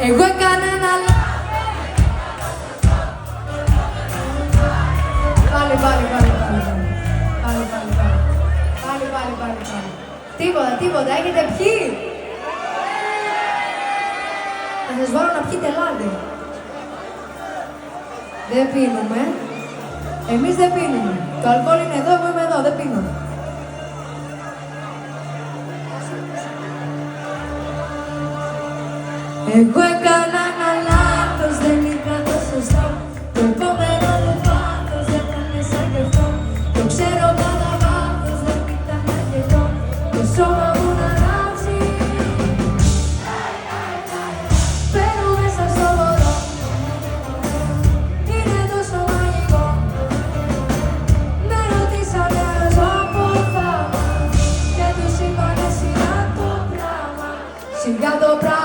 Εγώ έκανα ένα λάθος. Πάλι. Τίποτα, έχετε πιει. Θα σας βάλω να πιείτε λάδι. Δεν πίνουμε. Εμείς δεν πίνουμε. Το αλκοόλ είναι εδώ, εγώ είμαι εδώ, δεν πίνω. Εγώ έκανα ένα λάθος, δεν είχα το σωστό. Το επόμενο μου πάθος δεν θα είναι σαν κι αυτό. Το ξέρω κατά βάθος, δεν ήταν αρκετό. Το σώμα μου να ανάψει. Μπαίνω μέσα στο βορρό. Είναι τόσο μαγικό. Με ρωτήσανε αν ζω από θαύμα. Και τους είπανε σιγά το πράγμα. Σιγά το πράγμα.